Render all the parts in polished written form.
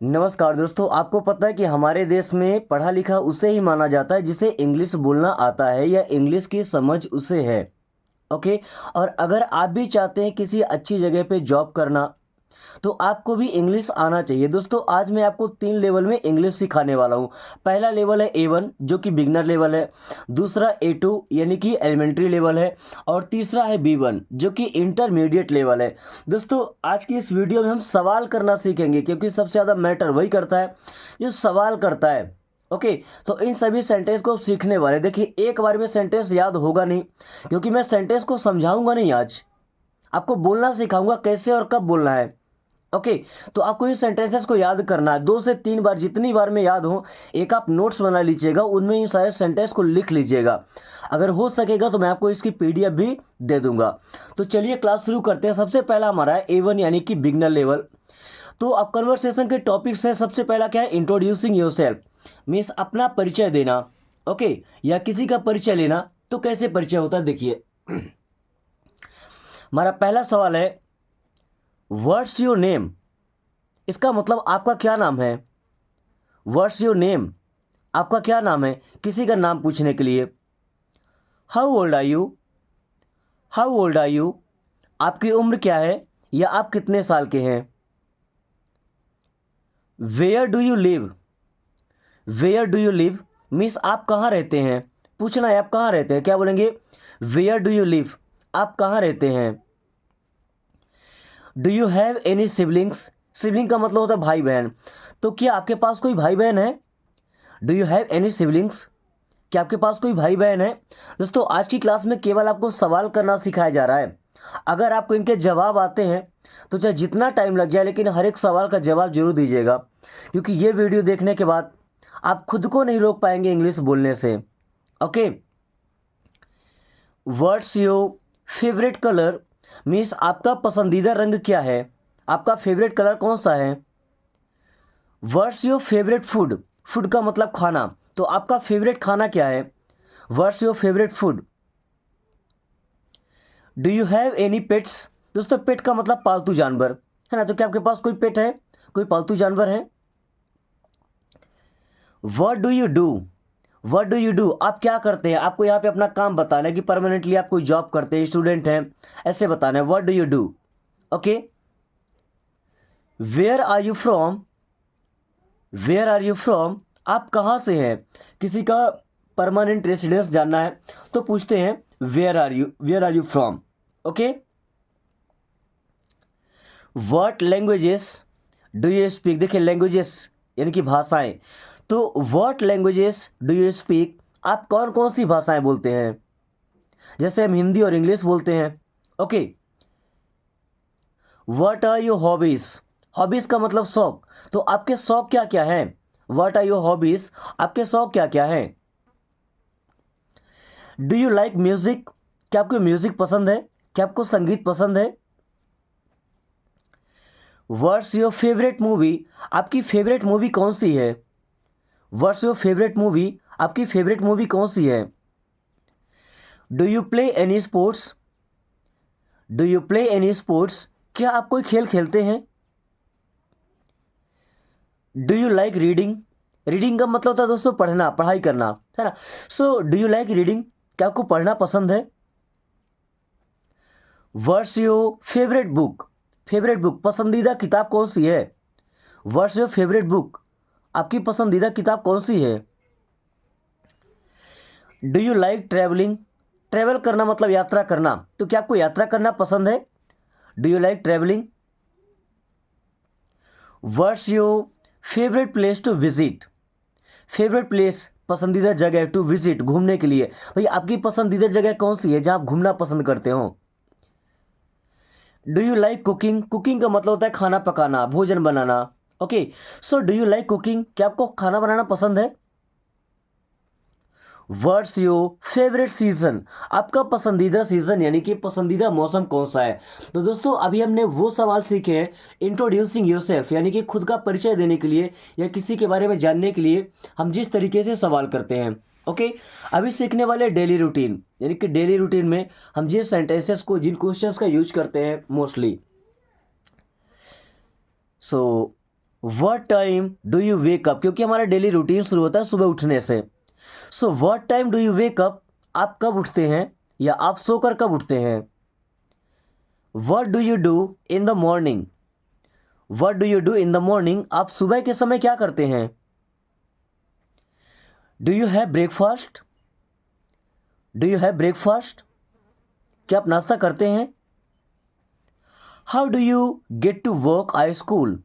नमस्कार दोस्तों, आपको पता है कि हमारे देश में पढ़ा लिखा उसे ही माना जाता है जिसे इंग्लिश बोलना आता है या इंग्लिश की समझ उसे है। ओके। और अगर आप भी चाहते हैं किसी अच्छी जगह पे जॉब करना, तो आपको भी इंग्लिश आना चाहिए। दोस्तों, आज मैं आपको 3 लेवल में इंग्लिश सिखाने वाला हूँ। पहला लेवल है A1 जो कि बिगनर लेवल है, दूसरा A2 यानी कि एलिमेंट्री लेवल है, और तीसरा है B1 जो कि इंटरमीडिएट लेवल है। दोस्तों, आज की इस वीडियो में हम सवाल करना सीखेंगे, क्योंकि सबसे ज़्यादा मैटर वही करता है जो सवाल करता है। ओके। तो इन सभी सेंटेंस को सीखने वाले, देखिए एक बार में सेंटेंस याद होगा नहीं, क्योंकि मैं सेंटेंस को समझाऊंगा नहीं, आज आपको बोलना सिखाऊंगा कैसे और कब बोलना है। ओके। तो आपको इन सेंटेंसेस को याद करना है 2 से 3 बार, जितनी बार में याद हो। एक आप नोट्स बना लीजिएगा, उनमें इन सारे सेंटेंस को लिख लीजिएगा। अगर हो सकेगा तो मैं आपको इसकी पीडीएफ भी दे दूंगा। तो चलिए क्लास शुरू करते हैं। सबसे पहला हमारा है A1 यानी कि बिगनर लेवल। तो अब कन्वर्सेशन के टॉपिक्स हैं। सबसे पहला क्या है, इंट्रोड्यूसिंग योरसेल्फ, मीन्स अपना परिचय देना। ओके। या किसी का परिचय लेना। तो कैसे परिचय होता है, देखिए हमारा पहला सवाल है, व्हाट्स योर नेम। इसका मतलब आपका क्या नाम है। व्हाट्स योर नेम, आपका क्या नाम है, किसी का नाम पूछने के लिए। How old are you, how old are you, आपकी उम्र क्या है या आप कितने साल के हैं। Where do you live, where do you live means आप कहाँ रहते हैं। पूछना है आप कहाँ रहते हैं, क्या बोलेंगे, वेयर डू यू लिव, आप कहाँ रहते हैं। Do you have any siblings, sibling का मतलब होता है भाई बहन। तो क्या आपके पास कोई भाई बहन है। Do you have any siblings, क्या आपके पास कोई भाई बहन है। दोस्तों, आज की क्लास में केवल आपको सवाल करना सिखाया जा रहा है। अगर आपको इनके जवाब आते हैं तो चाहे जितना टाइम लग जाए, लेकिन हर एक सवाल का जवाब जरूर दीजिएगा, क्योंकि ये वीडियो देखने के बाद आप खुद को नहीं रोक पाएंगे इंग्लिश बोलने से। Okay. What's your favourite colour means आपका पसंदीदा रंग क्या है, आपका फेवरेट कलर कौन सा है। What's your favourite food, food का मतलब खाना, तो आपका फेवरेट खाना क्या है। What's your favourite food. Do you have any pets, दोस्तों पेट का मतलब पालतू जानवर है ना। तो क्या आपके पास कोई पेट है, कोई पालतू जानवर है। What do you do, what do you do, आप क्या करते हैं। आपको यहाँ पे अपना काम बताना है कि परमानेंटली आप कोई जॉब करते हैं, स्टूडेंट हैं, ऐसे बताना है। What do you do. Okay. Where are you from, where are you from, आप कहाँ से हैं। किसी का परमानेंट रेसिडेंस जानना है तो पूछते हैं where are you, where are you from. Okay. What languages do you speak, देखिए लैंग्वेजेस यानी कि भाषाएं। तो what languages do you speak, आप कौन कौन सी भाषाएं बोलते हैं। जैसे हम हिंदी और इंग्लिश बोलते हैं। Okay. What are your hobbies, hobbies का मतलब शौक, तो आपके शौक क्या क्या हैं। व्हाट आर योर हॉबीज, आपके शौक क्या क्या हैं। डू यू लाइक म्यूजिक, क्या आपको म्यूजिक पसंद है, क्या आपको संगीत पसंद है। व्हाट्स योर फेवरेट मूवी, आपकी फेवरेट मूवी कौन सी है। व्हाट्स योर फेवरेट मूवी, आपकी फेवरेट मूवी कौन सी है। Do you play any sports, do you play any sports, क्या आप कोई खेल खेलते हैं। Do you like reading, reading का मतलब होता है दोस्तों पढ़ना, पढ़ाई करना, है ना। सो डू यू लाइक रीडिंग, क्या आपको पढ़ना पसंद है। What's your favourite book, favourite book पसंदीदा किताब कौन सी है। व्हाट्स योर फेवरेट बुक, आपकी पसंदीदा किताब कौन सी है। Do you like travelling, travel करना मतलब यात्रा करना, तो क्या आपको यात्रा करना पसंद है। Do you like travelling. What's your favourite place to visit, favourite place पसंदीदा जगह टू विजिट घूमने के लिए, भाई आपकी पसंदीदा जगह कौन सी है जहां आप घूमना पसंद करते हो। Do you like cooking, cooking का मतलब होता है खाना पकाना, भोजन बनाना। Okay. So do you like cooking, क्या आपको खाना बनाना पसंद है। व्हाट्स योर फेवरेट सीजन, आपका पसंदीदा सीजन यानी कि पसंदीदा मौसम कौन सा है। तो दोस्तों, अभी हमने वो सवाल सीखे हैं इंट्रोड्यूसिंग योरसेल्फ, यानी कि खुद का परिचय देने के लिए या किसी के बारे में जानने के लिए हम जिस तरीके से सवाल करते हैं। ओके। अभी सीखने वाले डेली रूटीन, यानी कि डेली रूटीन में हम जिन सेंटेंसेस को, जिन क्वेश्चंस का यूज करते हैं mostly. So what time do you wake up, क्योंकि हमारा डेली रूटीन शुरू होता है सुबह उठने से। So what time do you wake up, आप कब उठते हैं या आप सोकर कब उठते हैं। What do you do in the morning, what do you do in the morning, आप सुबह के समय क्या करते हैं। Do you have breakfast, do you have breakfast, क्या आप नाश्ता करते हैं। How do you get to work I school,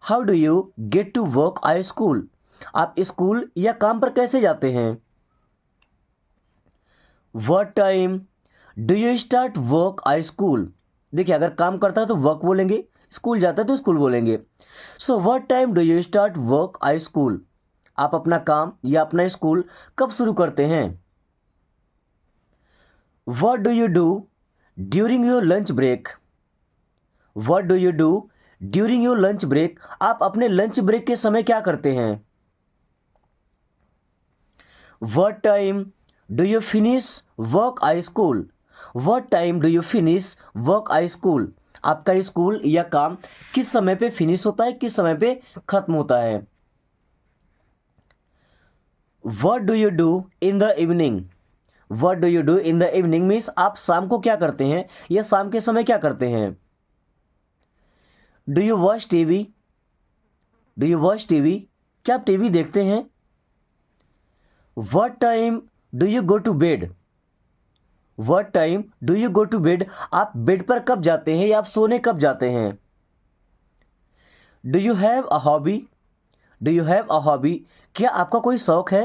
how do you get to work I school, आप स्कूल या काम पर कैसे जाते हैं। What time do you start work I school, देखिए अगर काम करता है तो वर्क बोलेंगे, स्कूल जाता है तो स्कूल बोलेंगे। So what time do you start work I school, आप अपना काम या अपना स्कूल कब शुरू करते हैं। What do you do during your lunch break, what do you do during your lunch break, आप अपने लंच ब्रेक के समय क्या करते हैं। What time do you finish work I school, what time do you finish work I school, आपका school या काम किस समय पे फिनिश होता है, किस समय पे खत्म होता है। What do you do in the evening, what do you do in the evening means आप शाम को क्या करते हैं या शाम के समय क्या करते हैं। Do you watch TV, do you watch TV, क्या आप टीवी देखते हैं। What time do you go to bed, what time do you go to bed, आप बेड पर कब जाते हैं या आप सोने कब जाते हैं। Do you have a hobby, do you have a hobby, क्या आपका कोई शौक है।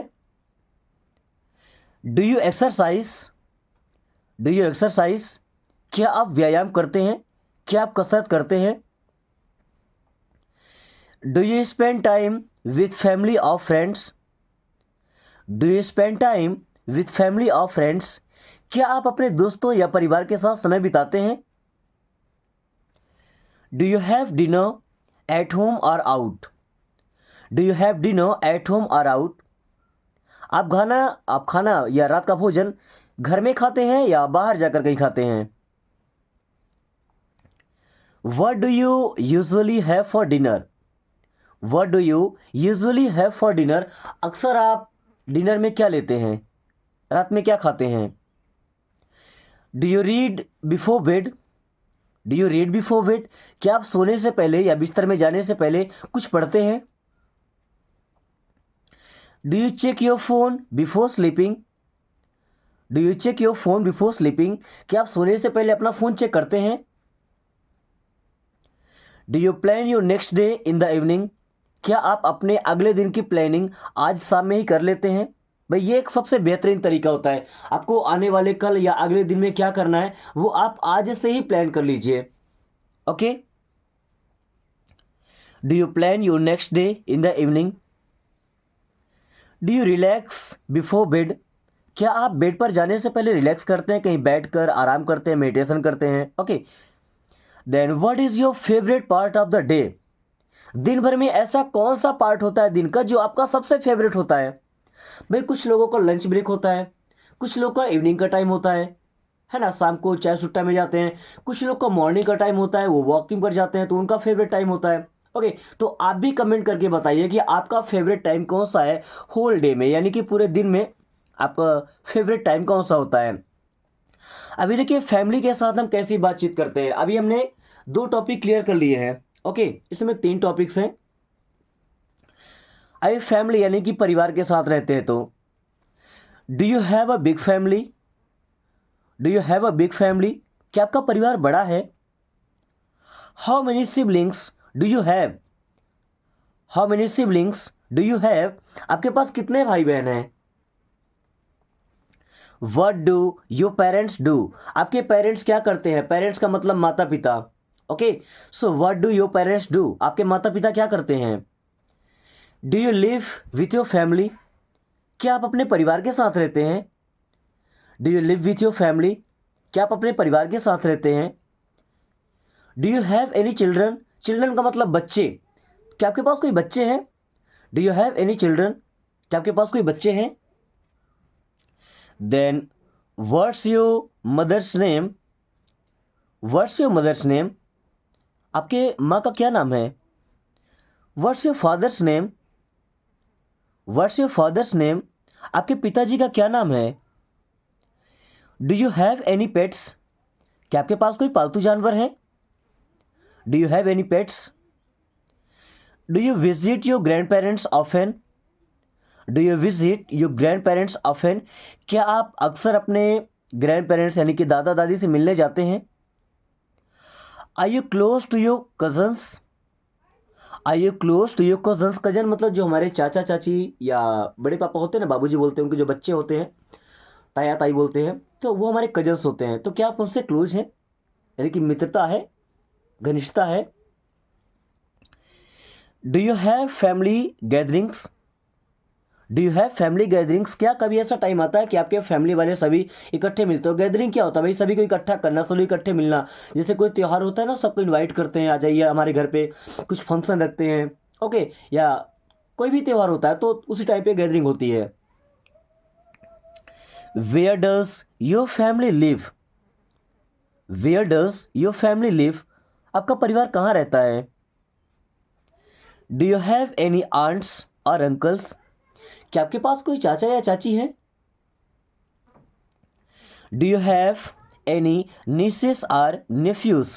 Do you exercise, do you exercise, क्या आप व्यायाम करते हैं, क्या आप कसरत करते हैं। Do you spend time with family और friends, do you spend time with family और फ्रेंड्स, क्या आप अपने दोस्तों या परिवार के साथ समय बिताते हैं। Do you have dinner at home और out, do you have dinner at home और आउट, आप खाना या रात का भोजन घर में खाते हैं या बाहर जाकर कहीं खाते हैं। What do you usually have for dinner, what do you usually have for dinner, अक्सर आप डिनर में क्या लेते हैं, रात में क्या खाते हैं। Do you read before bed, do you read before bed, क्या आप सोने से पहले या बिस्तर में जाने से पहले कुछ पढ़ते हैं। Do you check your phone before sleeping, do you check your phone before sleeping, क्या आप सोने से पहले अपना फोन चेक करते हैं। Do you plan your next day in the evening, क्या आप अपने अगले दिन की प्लानिंग आज शाम में ही कर लेते हैं। भाई ये एक सबसे बेहतरीन तरीका होता है, आपको आने वाले कल या अगले दिन में क्या करना है वो आप आज से ही प्लान कर लीजिए। Okay, do you plan your next day in the evening. Do you relax before bed, क्या आप बेड पर जाने से पहले रिलैक्स करते हैं, कहीं बैठकर आराम करते हैं, मेडिटेशन करते हैं। Okay, then what is your favourite part of the day, दिन भर में ऐसा कौन सा पार्ट होता है दिन का जो आपका सबसे फेवरेट होता है। भाई कुछ लोगों का लंच ब्रेक होता है, कुछ लोग का इवनिंग का टाइम होता है ना, शाम को चाय सुट्टा में जाते हैं। कुछ लोग का मॉर्निंग का टाइम होता है, वो वॉकिंग पर जाते हैं तो उनका फेवरेट टाइम होता है। ओके, तो आप भी कमेंट करके बताइए कि आपका फेवरेट टाइम कौन सा है होल डे में, यानी कि पूरे दिन में आपका फेवरेट टाइम कौन सा होता है। अभी देखिए फैमिली के साथ हम कैसी बातचीत करते हैं, अभी हमने 2 टॉपिक क्लियर कर लिए हैं। ओके, इसमें 3 टॉपिक्स हैं। अभी फैमिली यानी कि परिवार के साथ रहते हैं तो do you have a big family, do you have a big family, क्या आपका परिवार बड़ा है। How many siblings do you have, how many siblings do you have, आपके पास कितने भाई बहन हैं। What do your parents do, आपके पेरेंट्स क्या करते हैं, पेरेंट्स का मतलब माता पिता। Okay, so what do your parents do, आपके माता पिता क्या करते हैं। Do you live with your family, क्या आप अपने परिवार के साथ रहते हैं। Do you live with your family, क्या आप अपने परिवार के साथ रहते हैं। Do you have any children, children का मतलब बच्चे, क्या आपके पास कोई बच्चे हैं। Do you have any children, क्या आपके पास कोई बच्चे हैं। Then what's your mother's name, what's your mother's name, आपके माँ का क्या नाम है। What's your father's name? What's your father's name? आपके पिताजी का क्या नाम है? Do you have any pets? क्या आपके पास कोई पालतू जानवर है? Do you have any pets? Do you visit your grand parents often? Do you visit your grand parents often? क्या आप अक्सर अपने ग्रैंड पेरेंट्स यानी कि दादा दादी से मिलने जाते हैं? Are you close to your cousins? Are you close to your cousins? Cousin मतलब जो हमारे चाचा चाची या बड़े पापा होते हैं ना, बाबूजी बोलते हैं, उनके जो बच्चे होते हैं, ताया ताई बोलते हैं, तो वो हमारे कजन्स होते हैं। तो क्या आप उनसे क्लोज हैं, यानी कि मित्रता है, घनिष्ठता है? Do you have family gatherings? Do you have family gatherings? क्या कभी ऐसा टाइम आता है कि आपके फैमिली वाले सभी इकट्ठे मिलते हो? गैदरिंग क्या होता है भाई? सभी को इकट्ठा करना, सभी इकट्ठे मिलना। जैसे कोई त्यौहार होता है ना, सबको इनवाइट करते हैं, आ जाइए हमारे घर पे, कुछ फंक्शन रखते हैं, ओके, या कोई भी त्यौहार होता है तो उसी टाइप की गैदरिंग होती है। Where does your family live? Where does your family live? आपका परिवार कहाँ रहता है? Do you have any aunts और अंकल्स? क्या आपके पास कोई चाचा या चाची हैं? Do you have any nieces और nephews?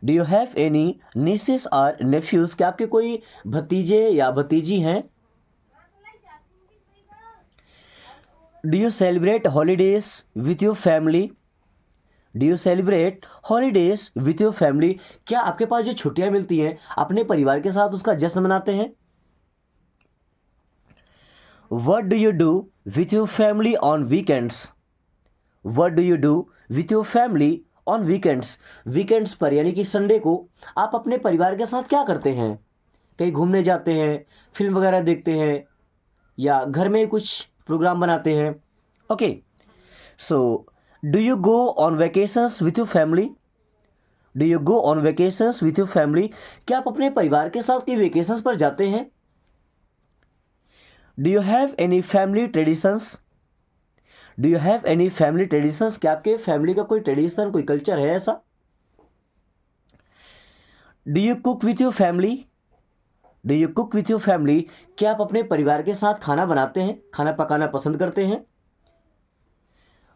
Do you have any nieces और nephews? क्या आपके कोई भतीजे या भतीजी हैं? Do you celebrate holidays with your family? Do you celebrate holidays with your family? क्या आपके पास जो छुट्टियां मिलती हैं अपने परिवार के साथ उसका जश्न मनाते हैं? What do you do with your family on weekends? What do you do with your family on weekends? Weekends पर यानी कि संडे को आप अपने परिवार के साथ क्या करते हैं? कहीं घूमने जाते हैं, फिल्म वगैरह देखते हैं, या घर में कुछ प्रोग्राम बनाते हैं? Okay, so do you go on vacations with your family? Do you go on vacations with your family? क्या आप अपने परिवार के साथ कहीं वेकेशंस पर जाते हैं? Do you have any family traditions? Do you have any family traditions? क्या आपके फैमिली का कोई ट्रेडिशन, कोई कल्चर है ऐसा? Do you cook with your family? Do you cook with your family? क्या आप अपने परिवार के साथ खाना बनाते हैं, खाना पकाना पसंद करते हैं?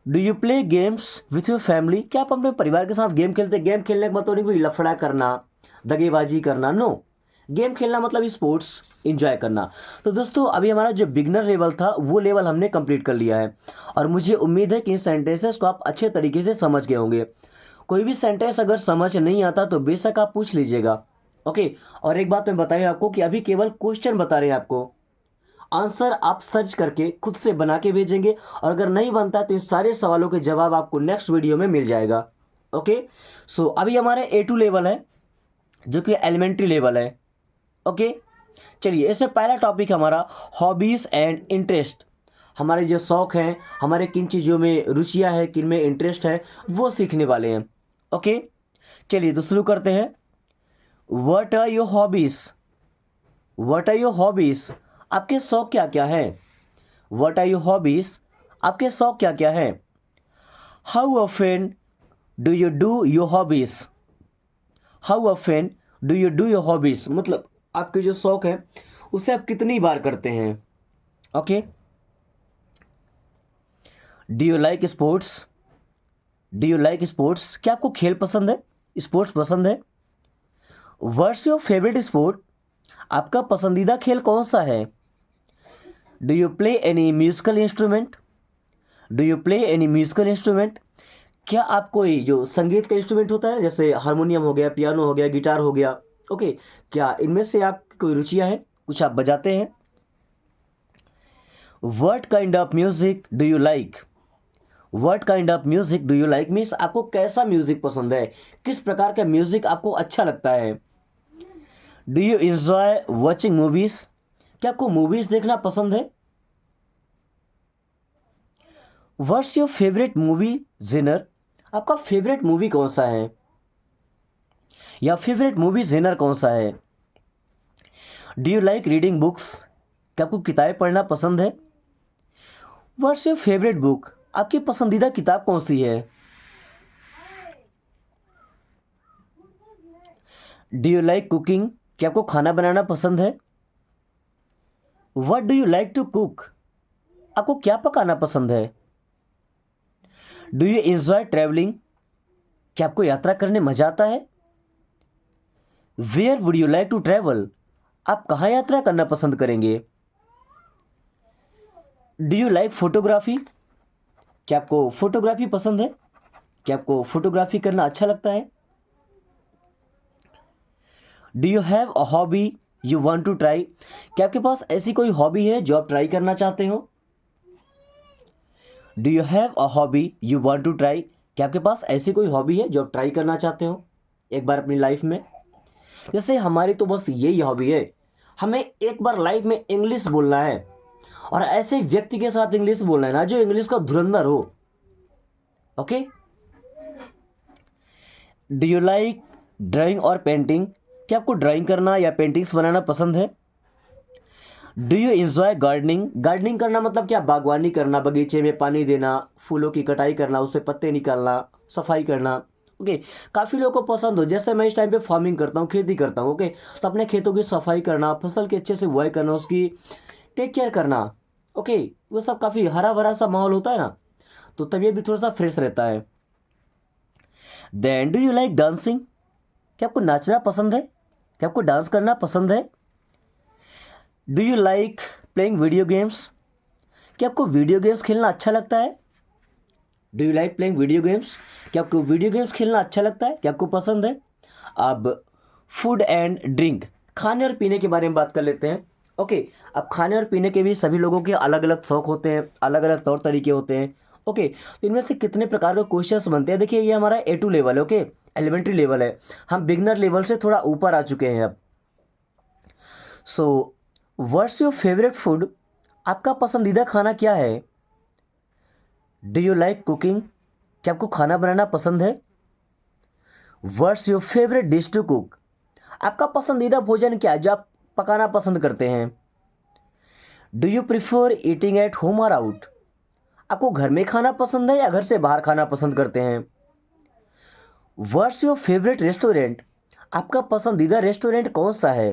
Do you play games with your family? क्या आप अपने परिवार के साथ गेम खेलते हैं? गेम खेलने का मतलब नहीं कोई लफड़ा करना, दगेबाजी करना, नो। गेम खेलना मतलब स्पोर्ट्स इंजॉय करना। तो दोस्तों अभी हमारा जो बिगनर लेवल था वो लेवल हमने कंप्लीट कर लिया है, और मुझे उम्मीद है कि इन सेंटेंसेस को आप अच्छे तरीके से समझ गए होंगे। कोई भी सेंटेंस अगर समझ नहीं आता तो बेशक आप पूछ लीजिएगा, ओके। और एक बात मैं बताइए आपको कि अभी केवल क्वेश्चन बता रहे हैं आपको, आंसर आप सर्च करके खुद से बना के भेजेंगे, और अगर नहीं बनता तो इन सारे सवालों के जवाब आपको नेक्स्ट वीडियो में मिल जाएगा, ओके। सो अभी हमारे A2 लेवल है जो कि एलिमेंट्री लेवल है, ओके। चलिए इसमें पहला टॉपिक हमारा हॉबीज़ एंड इंटरेस्ट। हमारे जो शौक़ हैं, हमारे किन चीज़ों में रुचियाँ हैं, किन में इंटरेस्ट है, वो सीखने वाले हैं, ओके। चलिए तो शुरू करते हैं। What are your hobbies? What are your hobbies? आपके शौक़ क्या क्या हैं? What are your hobbies? आपके शौक़ क्या क्या हैं? How often do you do your hobbies? How often do you do your hobbies मतलब आपके जो शौक़ है उसे आप कितनी बार करते हैं, okay. Do you like sports? Do you like sports? क्या आपको खेल पसंद है, स्पोर्ट्स पसंद है? What's your favourite sport? आपका पसंदीदा खेल कौन सा है? Do you play any musical instrument? Do you play any musical instrument? क्या आप कोई जो संगीत का इंस्ट्रूमेंट होता है जैसे हारमोनियम हो गया, पियानो हो गया, गिटार हो गया, ओके, क्या इनमें से आपकी कोई रुचियाँ हैं, कुछ आप बजाते हैं? What kind of music do you like? What kind of music do you like means आपको कैसा म्यूजिक पसंद है, किस प्रकार का म्यूजिक आपको अच्छा लगता है? Do you enjoy watching movies? क्या आपको मूवीज देखना पसंद है? What's your favourite movie genre? आपका फेवरेट मूवी कौन सा है, या फेवरेट मूवी जेनर कौन सा है? Do you like reading books? क्या आपको किताबें पढ़ना पसंद है? What's your favourite book? आपकी पसंदीदा किताब कौन सी है? Do you like cooking? क्या आपको खाना बनाना पसंद है? What do you like to cook? आपको क्या पकाना पसंद है? Do you enjoy travelling? क्या आपको यात्रा करने मजा आता है? Where would you like to travel? आप कहाँ यात्रा करना पसंद करेंगे? Do you like photography? क्या आपको फोटोग्राफी पसंद है? क्या आपको फोटोग्राफी करना अच्छा लगता है? Do you have a hobby you want to try? क्या आपके पास ऐसी कोई हॉबी है जो आप ट्राई करना चाहते हो? Do you have a hobby you want to try? क्या आपके पास ऐसी कोई हॉबी है जो आप ट्राई करना चाहते हो एक बार अपनी लाइफ में? जैसे हमारी तो बस यही हॉबी है, हमें एक बार लाइफ में इंग्लिश बोलना है, और ऐसे व्यक्ति के साथ इंग्लिश बोलना है ना जो इंग्लिश का धुरंधर हो। Okay. Do you like drawing और पेंटिंग? क्या आपको ड्राइंग करना या पेंटिंग्स बनाना पसंद है? Do you enjoy gardening? Gardening करना मतलब क्या? बागवानी करना, बगीचे में पानी देना, फूलों की कटाई करना, उससे पत्ते निकालना, सफाई करना। ओके। काफ़ी लोगों को पसंद हो, जैसे मैं इस टाइम पे फार्मिंग करता हूँ, खेती करता हूँ। ओके। तो अपने खेतों की सफाई करना, फसल की अच्छे से बुआई करना, उसकी टेक केयर करना। ओके। वो सब काफ़ी हरा भरा सा माहौल होता है ना, तो तबीयत भी थोड़ा सा फ्रेश रहता है। Then do you like dancing? क्या आपको नाचना पसंद है? क्या आपको डांस करना पसंद है? Do you like playing video games? क्या आपको वीडियो गेम्स खेलना अच्छा लगता है? Do you like playing video games? क्या आपको वीडियो गेम्स खेलना अच्छा लगता है? क्या आपको पसंद है? अब फूड एंड ड्रिंक, खाने और पीने के बारे में बात कर लेते हैं। ओके। अब खाने और पीने के भी सभी लोगों के अलग अलग शौक होते हैं, अलग अलग तौर तरीके होते हैं। ओके। तो इनमें से कितने प्रकार के क्वेश्चंस बनते हैं? देखिए, ये हमारा A2 लेवल है। ओके। एलिमेंट्री लेवल है, हम बिगनर लेवल से थोड़ा ऊपर आ चुके हैं अब। So what's your favourite food? आपका पसंदीदा खाना क्या है? Do you like cooking? क्या आपको खाना बनाना पसंद है? What's your favourite dish to cook? आपका पसंदीदा भोजन क्या है जो आप पकाना पसंद करते हैं? Do you prefer eating at home और आउट? आपको घर में खाना पसंद है या घर से बाहर खाना पसंद करते हैं? What's your favourite restaurant? आपका पसंदीदा रेस्टोरेंट कौन सा है?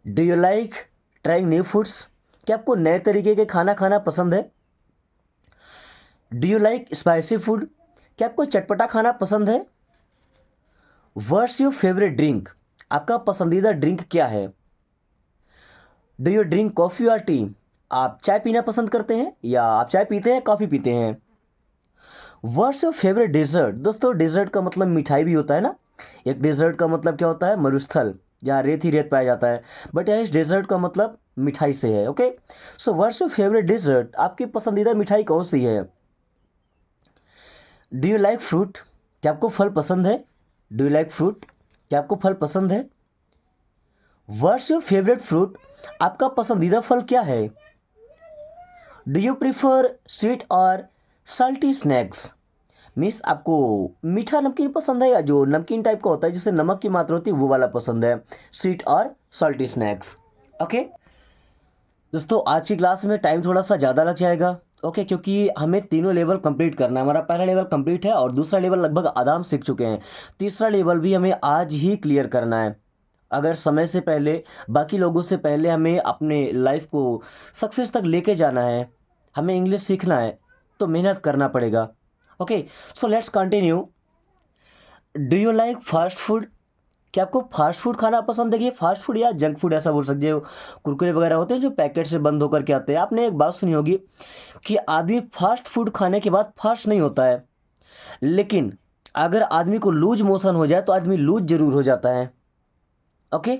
Do you like trying new foods? क्या आपको नए तरीके के खाना खाना पसंद है? Do you like spicy food? क्या आपको चटपटा खाना पसंद है? What's your favourite drink? आपका पसंदीदा ड्रिंक क्या है? डू यू ड्रिंक कॉफ़ी और टी? आप चाय पीना पसंद करते हैं या आप चाय पीते हैं, कॉफ़ी पीते हैं? What's your favourite dessert? दोस्तों, डेजर्ट का मतलब मिठाई भी होता है ना। एक डेजर्ट का मतलब क्या होता है? मरुस्थल, जहाँ रेत ही रेत पाया जाता है। बट यहाँ इस डेजर्ट का मतलब मिठाई से है। Okay. So what's your favourite dessert? आपकी पसंदीदा मिठाई कौन सी है? Do you like fruit? क्या आपको फल पसंद है? Do you like fruit? क्या आपको फल पसंद है? What's your favourite fruit? आपका पसंदीदा फल क्या है? Do you prefer sweet or salty snacks? Means आपको मीठा नमकीन पसंद है या जो नमकीन टाइप का होता है जिससे नमक की मात्रा होती है वो वाला पसंद है? Sweet or salty snacks. Okay. दोस्तों, आज की क्लास में टाइम थोड़ा सा ज़्यादा लग जाएगा। ओके। क्योंकि हमें तीनों लेवल कंप्लीट करना है। हमारा पहला लेवल कंप्लीट है और दूसरा लेवल लगभग आधा हम सीख चुके हैं। तीसरा लेवल भी हमें आज ही क्लियर करना है। अगर समय से पहले, बाकी लोगों से पहले हमें अपने लाइफ को सक्सेस तक लेके जाना है, हमें इंग्लिश सीखना है, तो मेहनत करना पड़ेगा। Okay. So let's continue. Do you like fast food? क्या आपको फास्ट फूड खाना पसंद है? कि फास्ट फूड या जंक फूड ऐसा बोल सकते हो, कुरकुरे वगैरह होते हैं जो पैकेट से बंद होकर के आते हैं। आपने एक बात सुनी होगी कि आदमी फास्ट फूड खाने के बाद फास्ट नहीं होता है, लेकिन अगर आदमी को लूज मोशन हो जाए तो आदमी लूज जरूर हो जाता है। ओके।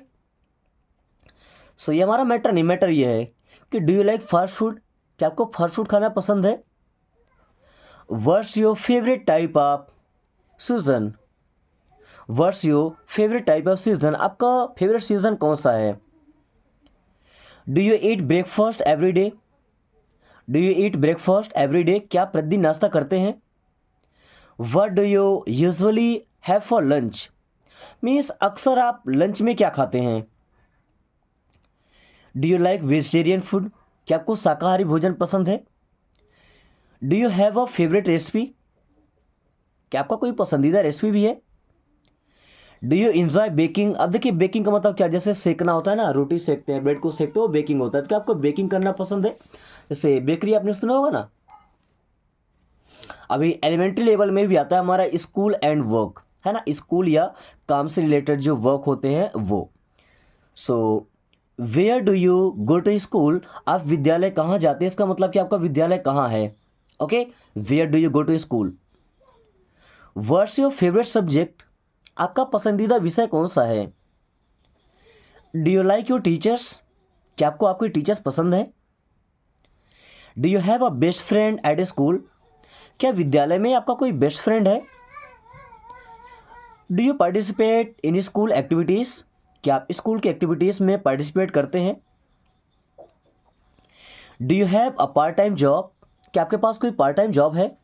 सो ये हमारा मैटर नहीं, मैटर ये है कि do you like fast food? क्या आपको फास्ट फूड खाना पसंद है? What's your favourite type off season? What's your favourite type off season? आपका फेवरेट सीजन कौन सा है? Do you eat breakfast every day? Do you eat breakfast every day? क्या आप प्रतिदिन नाश्ता करते हैं? What do you usually have for lunch? Means अक्सर आप लंच में क्या खाते हैं? Do you like vegetarian food? क्या आपको शाकाहारी भोजन पसंद है? Do you have a favourite recipe? क्या आपका कोई पसंदीदा रेसिपी भी है? Do you enjoy baking? अब देखिए बेकिंग का मतलब क्या, जैसे सेकना होता है ना, रोटी सेकते हैं, ब्रेड को सेकते हो, बेकिंग होता है। तो क्या आपको बेकिंग करना पसंद है? जैसे बेकरी आपने सुना होगा ना। अभी एलिमेंट्री लेवल में भी आता है हमारा स्कूल एंड वर्क, है ना, स्कूल या काम से रिलेटेड जो वर्क होते हैं वो। So where do you go to school? आप विद्यालय कहाँ जाते हैं, इसका मतलब कि आपका विद्यालय कहाँ है। Okay, where do you go to school. What's your favourite subject? आपका पसंदीदा विषय कौन सा है। Do you like your teachers? क्या आपको आपके टीचर्स पसंद है। Do you have a best friend at a school? क्या विद्यालय में आपका कोई बेस्ट फ्रेंड है। Do you participate in school activities? क्या आप स्कूल की एक्टिविटीज़ में पार्टिसिपेट करते हैं। Do you have a part time job? क्या आपके पास कोई पार्ट टाइम जॉब है।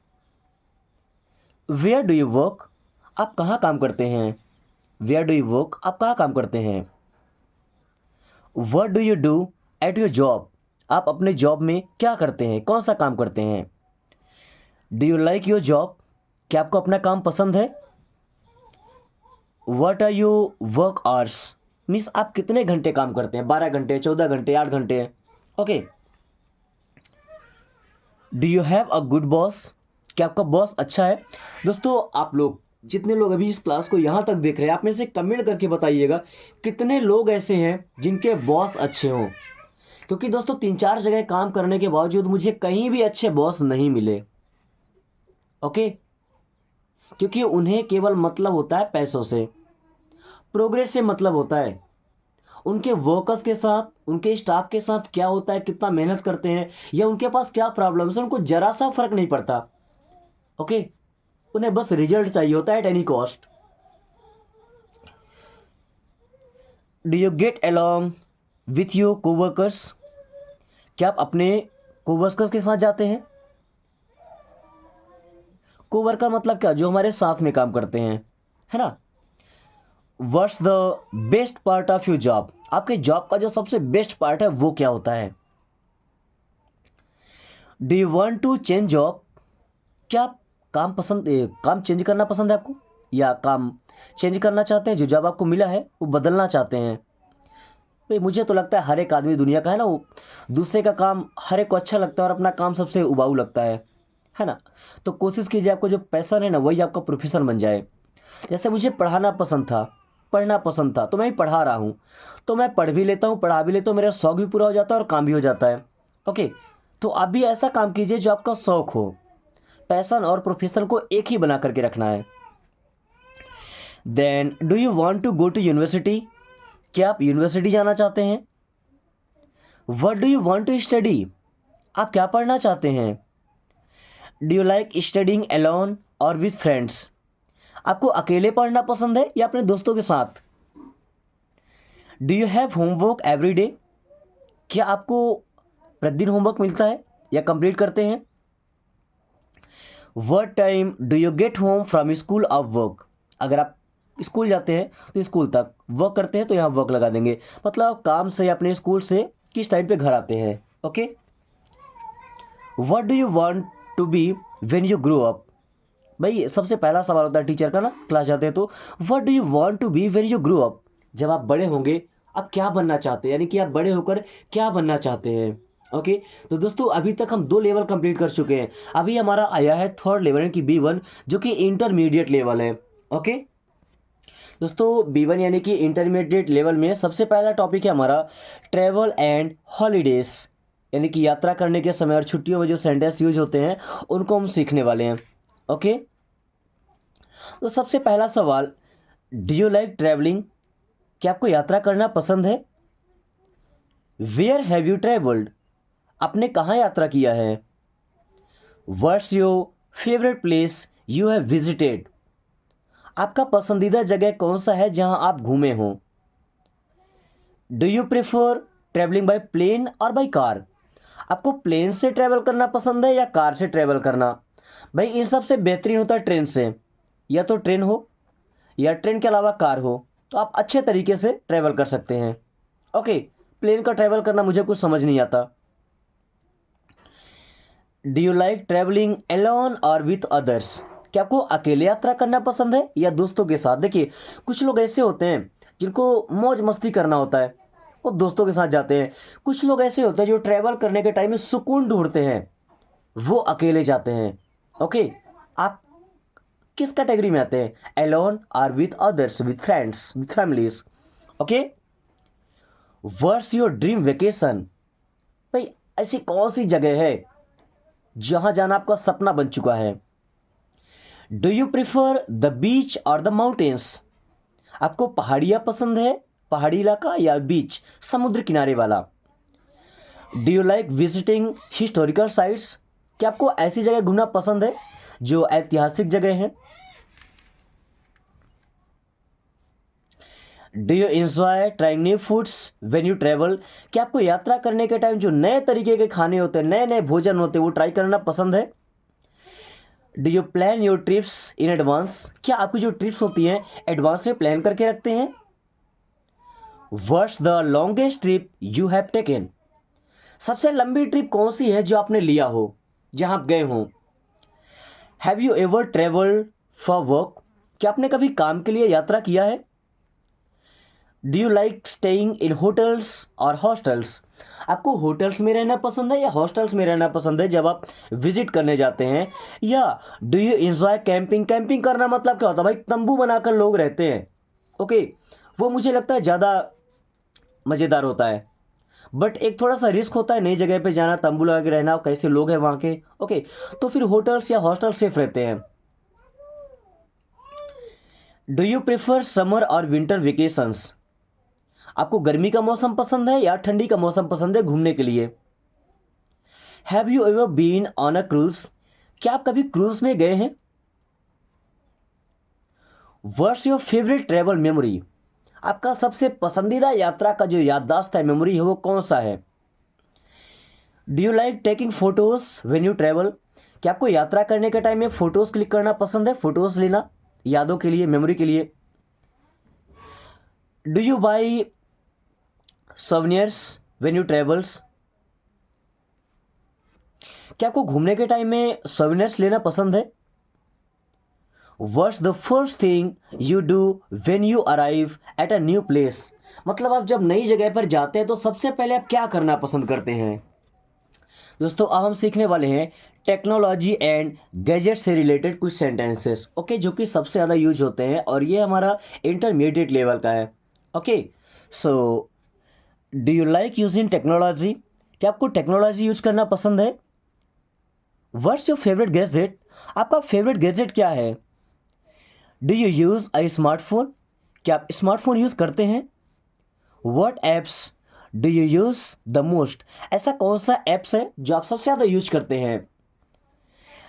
Where do you work? आप कहाँ काम करते हैं। Where do you work? आप कहाँ काम करते हैं। What do you do at your job? आप अपने जॉब में क्या करते हैं, कौन सा काम करते हैं। Do you like your job? क्या आपको अपना काम पसंद है। What are you work hours? Means आप कितने घंटे काम करते हैं, 12 घंटे, 14 घंटे, 8 घंटे। Okay. Do you have a good boss? क्या आपका बॉस अच्छा है। दोस्तों आप लोग जितने लोग अभी इस क्लास को यहाँ तक देख रहे हैं, आप में से कमेंट करके बताइएगा कितने लोग ऐसे हैं जिनके बॉस अच्छे हों। क्योंकि दोस्तों 3-4 जगह काम करने के बावजूद मुझे कहीं भी अच्छे बॉस नहीं मिले। ओके, क्योंकि उन्हें केवल मतलब होता है पैसों से, प्रोग्रेस से मतलब होता है। उनके वर्कर्स के साथ, उनके स्टाफ के साथ क्या होता है, कितना मेहनत करते हैं या उनके पास क्या प्रॉब्लम्स है, उनको जरा सा फर्क नहीं पड़ता। ओके, उन्हें बस रिजल्ट चाहिए होता है at any cost. Do you get along with your coworkers? क्या आप अपने कोवर्कर्स के साथ जाते हैं। कोवर्कर मतलब क्या, जो हमारे साथ में काम करते हैं, है ना। What's the best part of your job? आपके जॉब का जो सबसे बेस्ट पार्ट है वो क्या होता है। Do you want to change job? क्या आप काम चेंज करना पसंद है आपको, या काम चेंज करना चाहते हैं, जो जॉब आपको मिला है वो बदलना चाहते हैं। भाई मुझे तो लगता है हर एक आदमी दुनिया का है ना, वो दूसरे का काम हर एक को अच्छा लगता है और अपना काम सबसे उबाऊ लगता है ना। तो कोशिश कीजिए आपको जो पैशन है ना वही आपका प्रोफेशन बन जाए। जैसे मुझे पढ़ाना पसंद था, पढ़ना पसंद था, तो मैं भी पढ़ा रहा हूँ, तो मैं पढ़ भी लेता हूँ, पढ़ा भी लेता हूँ, मेरा शौक भी पूरा हो जाता है और काम भी हो जाता है। ओके, तो आप भी ऐसा काम कीजिए जो आपका शौक हो। पैशन और प्रोफेशन को एक ही बना करके रखना है। Then do you want to go to university? क्या आप यूनिवर्सिटी जाना चाहते हैं। What do you want to study? आप क्या पढ़ना चाहते हैं। Do you like studying alone or with friends? आपको अकेले पढ़ना पसंद है या अपने दोस्तों के साथ। Do you have homework every day? क्या आपको प्रतिदिन होमवर्क मिलता है या कंप्लीट करते हैं। What time do you get home from school of work? अगर आप स्कूल जाते हैं तो स्कूल तक, वर्क करते हैं तो यहाँ वर्क लगा देंगे, मतलब आप काम से अपने स्कूल से किस टाइम पे घर आते हैं। Okay. What do you want to be when you grow up? भाई सबसे पहला सवाल होता है टीचर का ना, क्लास जाते हैं तो what do you want to be when you grow up? जब आप बड़े होंगे आप क्या बनना चाहते हैं, यानी कि आप बड़े होकर क्या बनना चाहते हैं। ओके। तो दोस्तों अभी तक हम 2 लेवल कंप्लीट कर चुके हैं। अभी हमारा आया है 3rd लेवल यानी कि B1, जो कि इंटरमीडिएट लेवल है। ओके दोस्तों, B1 यानी कि इंटरमीडिएट लेवल में सबसे पहला टॉपिक है हमारा ट्रैवल एंड हॉलीडेज, यानी कि यात्रा करने के समय और छुट्टियों में जो सेंटेंस यूज होते हैं उनको हम सीखने वाले हैं। ओके। तो सबसे पहला सवाल, डू यू लाइक ट्रैवलिंग? क्या आपको यात्रा करना पसंद है। Where have you travelled? आपने कहाँ यात्रा किया है। What's your favourite place you have visited? आपका पसंदीदा जगह कौन सा है जहां आप घूमे हों। Do you prefer travelling by plane or by car? आपको प्लेन से ट्रैवल करना पसंद है या कार से ट्रैवल करना। भाई इन सबसे बेहतरीन होता है ट्रेन से, या तो ट्रेन हो या ट्रेन के अलावा कार हो, तो आप अच्छे तरीके से ट्रैवल कर सकते हैं। ओके, प्लेन का ट्रैवल करना मुझे कुछ समझ नहीं आता। Do you like travelling alone or with others? क्या आपको अकेले यात्रा करना पसंद है या दोस्तों के साथ? देखिए, कुछ लोग ऐसे होते हैं जिनको मौज मस्ती करना होता है, वो दोस्तों के साथ जाते हैं। कुछ लोग ऐसे होते हैं जो ट्रैवल करने के टाइम में सुकून ढूंढते हैं, वो अकेले जाते हैं। ओके, आप किस कैटेगरी में आते हैं? Alone or with others, with friends, with families? Okay, what's your dream vacation? भाई, ऐसी कौन सी जगह है जहां जाना आपका सपना बन चुका है? Do you prefer the beach और द माउंटेन्स? आपको पहाड़ियाँ पसंद है, पहाड़ी इलाका, या बीच, समुद्र किनारे वाला? Do you like visiting historical sites? क्या आपको ऐसी जगह घूमना पसंद है जो ऐतिहासिक जगह हैं? Do you enjoy trying new foods when you travel? क्या आपको यात्रा करने के टाइम जो नए तरीके के खाने होते हैं, नए नए भोजन होते हैं, वो ट्राई करना पसंद है? Do you plan your trips in advance? क्या आपकी जो ट्रिप्स होती हैं एडवांस में प्लान करके रखते हैं? What's the longest trip you have taken? सबसे लंबी ट्रिप कौन सी है जो आपने लिया हो, जहां आप गए हों? Have you ever travelled for work? क्या आपने कभी काम के लिए यात्रा किया है? Do you like staying in hotels और हॉस्टल्स? आपको होटल्स में रहना पसंद है या हॉस्टल्स में रहना पसंद है जब आप विजिट करने जाते हैं? या do you enjoy camping? Camping करना मतलब क्या होता है भाई? तंबू बनाकर लोग रहते हैं। ओके, वो मुझे लगता है ज़्यादा मज़ेदार होता है, बट एक थोड़ा सा रिस्क होता है नई जगह पे जाना, तंबू लगा के रहना, कैसे लोग हैं वहाँ के। ओके, तो फिर होटल्स या हॉस्टल सेफ रहते हैं। डू यू प्रेफर समर और विंटर वेकेशंस? आपको गर्मी का मौसम पसंद है या ठंडी का मौसम पसंद है घूमने के लिए? Have you ever been on a cruise? क्या आप कभी क्रूज में गए हैं? What's your favourite travel memory? आपका सबसे पसंदीदा यात्रा का जो याददाश्त है, मेमोरी है, वो कौन सा है? Do you like taking photos when you travel? क्या आपको यात्रा करने के टाइम में फोटोज क्लिक करना पसंद है, फोटोज लेना यादों के लिए, मेमोरी के लिए? Do you by souvenirs when you travels? क्या आपको घूमने के टाइम में सोवेनियर्स लेना पसंद है? What's the first thing you do when you arrive at a new place? मतलब आप जब नई जगह पर जाते हैं तो सबसे पहले आप क्या करना पसंद करते हैं? दोस्तों, अब हम सीखने वाले हैं टेक्नोलॉजी एंड गैजेट से रिलेटेड कुछ सेंटेंसेस, ओके, जो कि सबसे ज़्यादा यूज होते हैं और ये हमारा इंटरमीडिएट लेवल का है। Okay, so do you like using technology? क्या आपको टेक्नोलॉजी यूज करना पसंद है? What's your favourite gadget? आपका फेवरेट गैजेट क्या है? Do you use a smartphone? क्या आप स्मार्टफोन यूज़ करते हैं? What apps do you use the most? ऐसा कौन सा एप्स है जो आप सबसे ज़्यादा यूज करते हैं?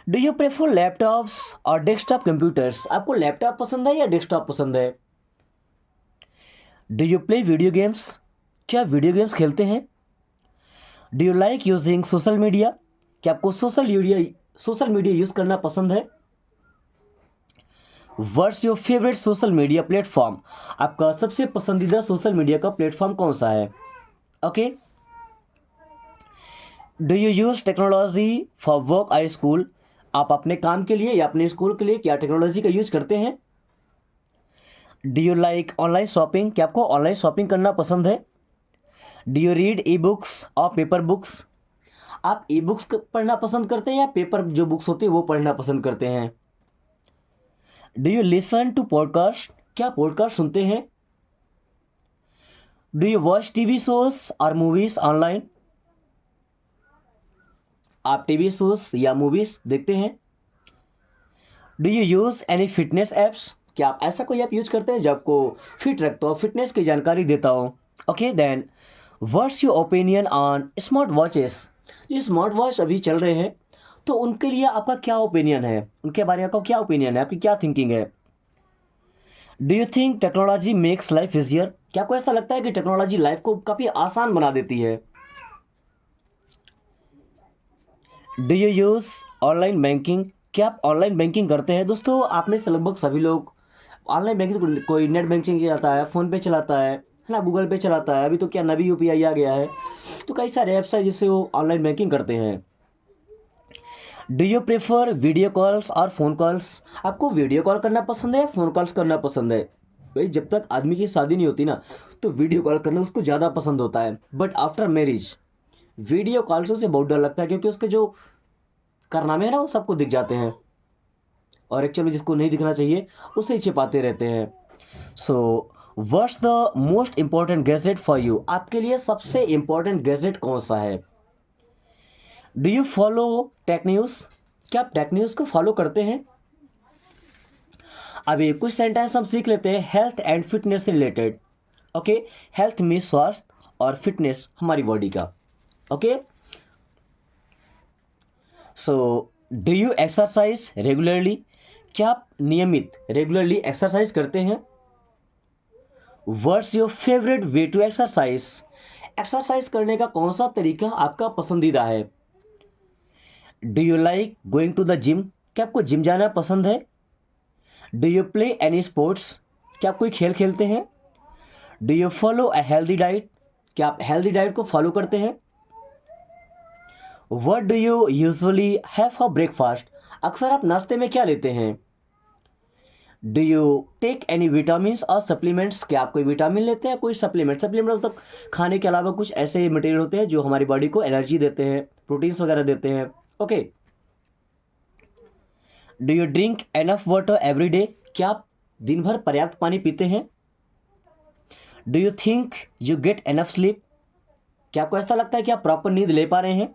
डू यू प्रेफर लैपटॉप्स और डेस्कटॉप कंप्यूटर्स? आपको लैपटॉप पसंद है या डेस्कटॉप पसंद है? Do you play video games? क्या वीडियो गेम्स खेलते हैं? Do you like using social media? क्या आपको सोशल मीडिया यूज़ करना पसंद है? What's your favourite social media platform? आपका सबसे पसंदीदा सोशल मीडिया का प्लेटफॉर्म कौन सा है? Okay, do you use technology for work और स्कूल? आप अपने काम के लिए या अपने स्कूल के लिए क्या टेक्नोलॉजी का यूज करते हैं? Do you like online shopping? क्या आपको ऑनलाइन शॉपिंग करना पसंद है? Do you read e books और पेपर बुक्स? आप ई बुक्स पढ़ना पसंद करते हैं या पेपर जो बुक्स होती है वो पढ़ना पसंद करते हैं? Do you listen to podcast? क्या पॉडकास्ट सुनते हैं? Do you watch TV shows or movies online? आप टीवी शोज या मूवीज देखते हैं? Do you use any fitness apps? क्या आप ऐसा कोई ऐप यूज करते हैं जो आपको फिट रखता हो, फिटनेस की जानकारी देता हो? Okay, then what's your opinion on smart watches? ये स्मार्ट वॉच अभी चल रहे हैं, तो उनके लिए आपका क्या ओपिनियन है, उनके बारे में आपका क्या ओपिनियन है, आपकी क्या थिंकिंग है? Do you think technology makes life easier? क्या आपको ऐसा लगता है कि टेक्नोलॉजी लाइफ को काफ़ी आसान बना देती है? Do you use online banking? क्या आप ऑनलाइन बैंकिंग करते हैं? दोस्तों, आप में से लगभग सभी लोग ऑनलाइन बैंकिंग, कोई नेट बैंकिंग चलाता है, फ़ोन पे चलाता है ना, गूगल पे चलाता है, अभी तो क्या नवी यूपीआई आ गया है, तो कई सारे ऐप्स हैं जिससे वो ऑनलाइन बैंकिंग करते हैं। Do you prefer video calls और फ़ोन कॉल्स? आपको वीडियो कॉल करना पसंद है या फ़ोन कॉल्स करना पसंद है? भाई जब तक आदमी की शादी नहीं होती ना, तो वीडियो कॉल करना उसको ज़्यादा पसंद होता है, but after marriage video call से उसे बहुत डर लगता है, क्योंकि उसके जो कारनामे हैं ना वो सबको दिख जाते हैं, और एक्चुअली जिसको नहीं दिखना चाहिए उसे ही छिपाते रहते हैं। So what's the most important gadget for you? आपके लिए सबसे इम्पॉर्टेंट गैजेट कौन सा है? Do you follow tech news? क्या आप टेक न्यूज़ को फॉलो करते हैं? अभी कुछ सेंटेंस हम सीख लेते हैं हेल्थ एंड फिटनेस से रिलेटेड। ओके, हेल्थ में स्वास्थ्य और फिटनेस हमारी बॉडी का। Okay, so do you exercise regularly? क्या आप नियमित रेगुलरली एक्सरसाइज करते हैं? What's your favourite way to exercise? Exercise करने का कौन सा तरीका आपका पसंदीदा है? Do you like going to the gym? क्या आपको जिम जाना पसंद है? Do you play any sports? क्या आप कोई खेल खेलते हैं? Do you follow a healthy diet? क्या आप हेल्दी डाइट को फॉलो करते हैं? What do you usually have for breakfast? अक्सर आप नाश्ते में क्या लेते हैं? Do you take any vitamin or supplements? क्या आप कोई विटामिन लेते हैं, कोई सप्लीमेंट? सप्लीमेंट मतलब खाने के अलावा कुछ ऐसे मटेरियल होते हैं जो हमारी बॉडी को एनर्जी देते हैं, प्रोटीन्स वगैरह देते हैं। Okay, do you drink enough water every day? क्या आप दिन भर पर्याप्त पानी पीते हैं? Do you think you get enough sleep? क्या आपको ऐसा लगता है कि आप प्रॉपर नींद ले पा रहे हैं?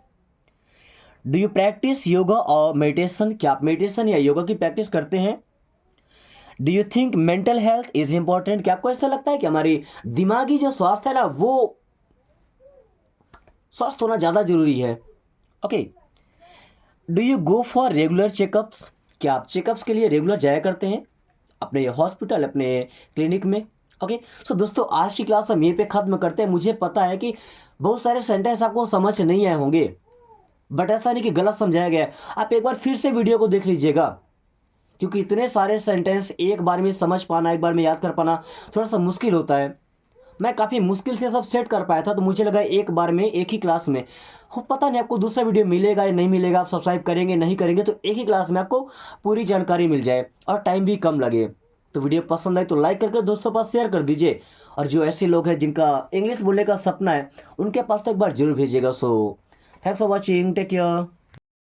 डू यू प्रैक्टिस योगा और मेडिटेशन? क्या आप मेडिटेशन या योगा की प्रैक्टिस करते हैं? Do you think mental health is important? क्या आपको ऐसा लगता है कि हमारी दिमागी जो स्वास्थ्य है ना वो स्वस्थ होना ज़्यादा जरूरी है? Okay, do you go for regular checkups? क्या आप चेकअप्स के लिए रेगुलर जाया करते हैं अपने हॉस्पिटल, अपने क्लिनिक में? ओके, सो दोस्तों आज की क्लास हम यहीं पे ख़त्म करते हैं। मुझे पता है कि बहुत सारे सेंटेंस आपको समझ नहीं आए होंगे, बट ऐसा नहीं कि गलत समझाया गया है। आप एक बार फिर से वीडियो को देख लीजिएगा, क्योंकि इतने सारे सेंटेंस एक बार में समझ पाना, एक बार में याद कर पाना थोड़ा सा मुश्किल होता है। मैं काफ़ी मुश्किल से सब सेट कर पाया था, तो मुझे लगा एक बार में एक ही क्लास में हो। पता नहीं आपको दूसरा वीडियो मिलेगा या नहीं मिलेगा, आप सब्सक्राइब करेंगे नहीं करेंगे, तो एक ही क्लास में आपको पूरी जानकारी मिल जाए और टाइम भी कम लगे। तो वीडियो पसंद आए तो लाइक करके दोस्तों के पास शेयर कर दीजिए, और जो ऐसे लोग हैं जिनका इंग्लिश बोलने का सपना है उनके पास तो एक बार जरूर भेजिएगा। So thanks for watching, take care.